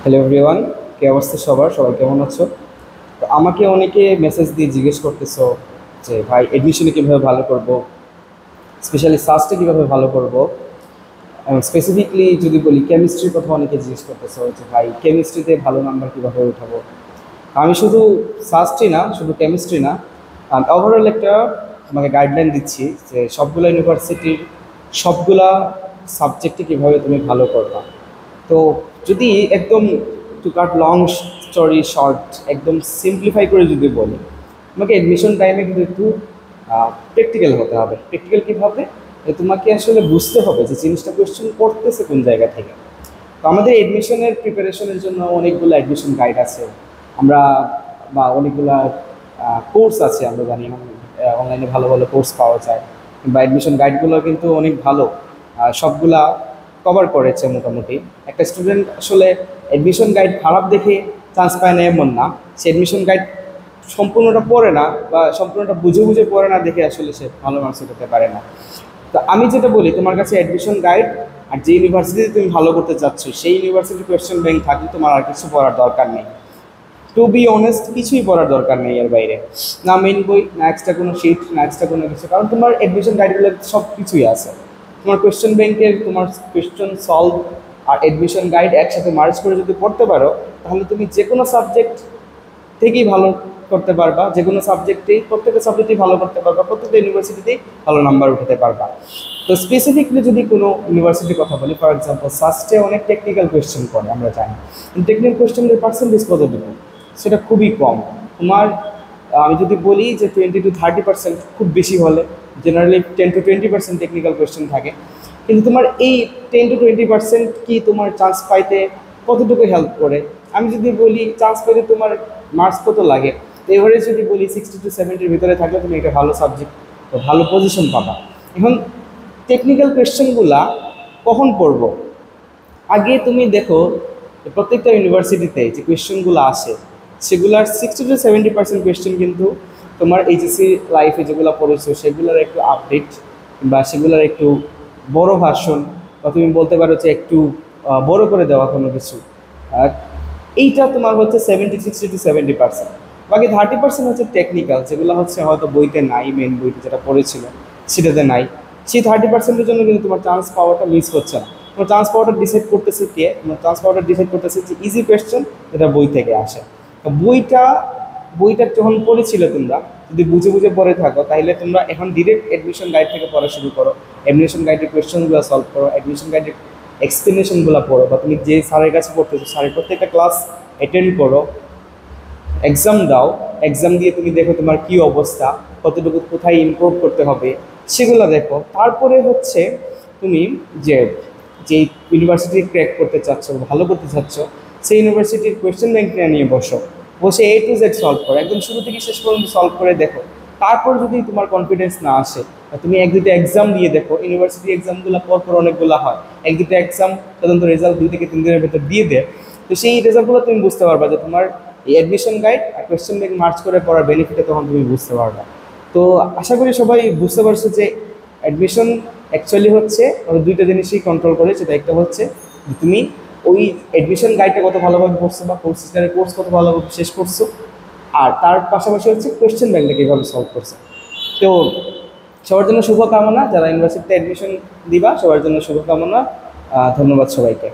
Hello everyone, কি অবস্থা সবার? সবাই কেমন আছো? তো আমাকে অনেকে মেসেজ দিয়ে জিজ্ঞেস করতেছো যে ভাই এডমিশনে কীভাবে ভালো করব, স্পেশালি সাস্টে কীভাবে ভালো করব। স্পেসিফিকলি যদি বলি কেমিস্ট্রির কথা অনেকে জিজ্ঞেস করতেছো যে ভাই কেমিস্ট্রিতে ভালো নাম্বার কীভাবে উঠাবো। আমি শুধু সাস্টই না, শুধু কেমিস্ট্রি না, ওভারঅল একটা তোমাকে গাইডলাইন দিচ্ছি যে সবগুলো ইউনিভার্সিটির সবগুলা সাবজেক্টে কীভাবে তুমি ভালো করবা। তো যদি একদম টু কাট লং স্টোরি শর্ট, একদম সিম্পলিফাই করে যদি বলি, তোমাকে অ্যাডমিশন টাইমে কিন্তু একটু প্র্যাকটিক্যাল হতে হবে। প্র্যাকটিক্যাল কীভাবে? তোমাকে আসলে বুঝতে হবে যে জিনিসটা কোয়েশ্চেন করতেছে কোন জায়গা থেকে। তো আমাদের এডমিশনের প্রিপারেশনের জন্য অনেকগুলো অ্যাডমিশন গাইড আছে, আমরা বা অনেকগুলা কোর্স আছে, আমরা জানি অনলাইনে ভালো ভালো কোর্স পাওয়া যায়, বা অ্যাডমিশন গাইডগুলো কিন্তু অনেক ভালো, সবগুলা কভার করেছে মোটামুটি। একটা স্টুডেন্ট আসলে অ্যাডমিশন গাইড খারাপ দেখে চান্স পায় না এমন না, সে অ্যাডমিশন গাইড সম্পূর্ণটা পড়ে না বা সম্পূর্ণটা বুঝে বুঝে পড়ে না দেখে আসলে সে ভালো মার্কস করতে পারে না। তো আমি যেটা বলি, তোমার কাছে অ্যাডমিশন গাইড আর যে ইউনিভার্সিটিতে তুমি ভালো করতে চাচ্ছ সেই ইউনিভার্সিটির কোয়েশ্চেন ব্যাংক থাকলে তোমার আর কিছু পড়ার দরকার নেই। টু বি অনেস্ট, কিছুই পড়ার দরকার নেই এর বাইরে। না মেন বই, না এক্সট্রা কোনো শিট, না এক্সট্রা কোনো কিছু, কারণ তোমার অ্যাডমিশন গাইডগুলো সব কিছুই আছে। তোমার কোয়েশ্চেন ব্যাংকের তোমার কোয়েশ্চেন সলভ আর অ্যাডমিশন গাইড একসাথে মার্জ করে যদি পড়তে পারো, তাহলে তুমি যে কোনো সাবজেক্ট থেকেই ভালো করতে পারবা, যে কোনো সাবজেক্টেই, প্রত্যেকটা সাবজেক্টেই ভালো করতে পারবা, প্রত্যেকটা ইউনিভার্সিটিতেই ভালো নাম্বার উঠাতে পারবা। তো স্পেসিফিকলি যদি কোনো ইউনিভার্সিটির কথা বলি, ফর এক্সাম্পল সাস্টে অনেক টেকনিক্যাল কোয়েশ্চেন করে, আমরা জানি। টেকনিক্যাল কোয়েশ্চেনের পার্সেন্টেজ কত দেবো? সেটা খুবই কম। তোমার আমি যদি বলি যে 20 to 30%, খুব বেশি হলে জেনারেলি 10 to 20% টেকনিক্যাল কোয়েশ্চেন থাকে। কিন্তু তোমার এই 10 to 20% কি তোমার চান্স পাইতে কতটুকু হেল্প করে? আমি যদি বলি চান্স পেতে তোমার মার্কস কত লাগে, তো এভারেজ যদি বলি 60 to 70-র ভিতরে থাকলে তুমি একটা ভালো সাবজেক্ট, ভালো পজিশন পাবা। এখন টেকনিক্যাল কোয়েশ্চেনগুলা কখন পড়বো? আগে তুমি দেখো প্রত্যেকটা ইউনিভার্সিটিতে যে কোয়েশ্চেনগুলো আসে, সেগুলার 60 to 70% কোয়েশ্চেন কিন্তু তোমার এইচএসসি লাইফে যেগুলো পড়েছো সেগুলোর একটু আপডেট, বা সেগুলোর একটু বড় ভার্সন, বা তুমি বলতে পারো যে একটু বড় করে দেওয়া কোনো কিছু। আর এইটা তোমার হচ্ছে 60 to 70%। বাকি 30% হচ্ছে টেকনিক্যাল, যেগুলো হচ্ছে হয়তো বইতে নাই, মেন বইতে যেটা পড়েছিল সেটাতে নাই। সেই 30%-এর জন্য কিন্তু তোমার চান্স পাওয়াটা মিস হচ্ছে না। তোমার চান্স পাওয়াটা ডিসাইড করতেছে কে? তোমার চান্স পাওয়াটা ডিসাইড করতেছে যে ইজি কোয়েশ্চেন যেটা বই থেকে আসে। তো বইটা বইটা যখন পড়েছিলে তোমরা, যদি বুঝে বুঝে পড়ে থাকো, তাহলে তোমরা এখন ডিরেক্ট অ্যাডমিশন গাইড থেকে পড়া শুরু করো। অ্যাডমিশন গাইডের কোয়েশ্চেনগুলো সলভ করো, অ্যাডমিশন গাইডের এক্সপ্লেনেশনগুলো পড়ো, বা তুমি যে স্যারের কাছে পড়তেছো স্যারের প্রত্যেকটা ক্লাস অ্যাটেন্ড করো, এক্সাম দাও। এক্সাম দিয়ে তুমি দেখো তোমার কি অবস্থা, কতটুকু কোথায় ইমপ্রুভ করতে হবে সেগুলো দেখো। তারপরে হচ্ছে তুমি যে যে ইউনিভার্সিটি ক্র্যাক করতে চাচ্ছ, ভালো করতে চাচ্ছ, সেই ইউনিভার্সিটির কোয়েশ্চেন ব্যাংক নিয়ে বসো, বসে A to Z সলভ করো, একদম শুরু থেকে শেষ পর্যন্ত সলভ করে দেখো। তারপর যদি তোমার কনফিডেন্স না আসে, তুমি এক দুটো এক্সাম দিয়ে দেখো। ইউনিভার্সিটি এক্সামগুলো পরপর অনেকগুলো হয়, এক দুটো এক্সাম সাধারণত রেজাল্ট 2 থেকে 3 দিনের ভেতর দিয়ে দেয়। তো সেই রেজাল্টগুলো তুমি বুঝতে পারবা যে তোমার এই অ্যাডমিশন গাইড আর কোয়েশ্চেন ব্যাংক মার্চ করে পড়ার বেনিফিটটা তখন তুমি বুঝতে পারবা। তো আশা করি সবাই বুঝতে পারছো যে অ্যাডমিশন অ্যাকচুয়ালি হচ্ছে দুইটা জিনিসই কন্ট্রোল করে। সেটা একটা হচ্ছে যে তুমি ওই অ্যাডমিশন গাইডটা কত ভালোভাবে পড়ছো, বা কোর্স কত ভালোভাবে শেষ করছো, আর তার পাশাপাশি হচ্ছে কোয়েশ্চেন ব্যাংকটা কীভাবে সলভ করছো। তো সবার জন্য শুভকামনা, যারা ইউনিভার্সিটিতে অ্যাডমিশন দিবা সবার জন্য শুভকামনা। ধন্যবাদ সবাইকে।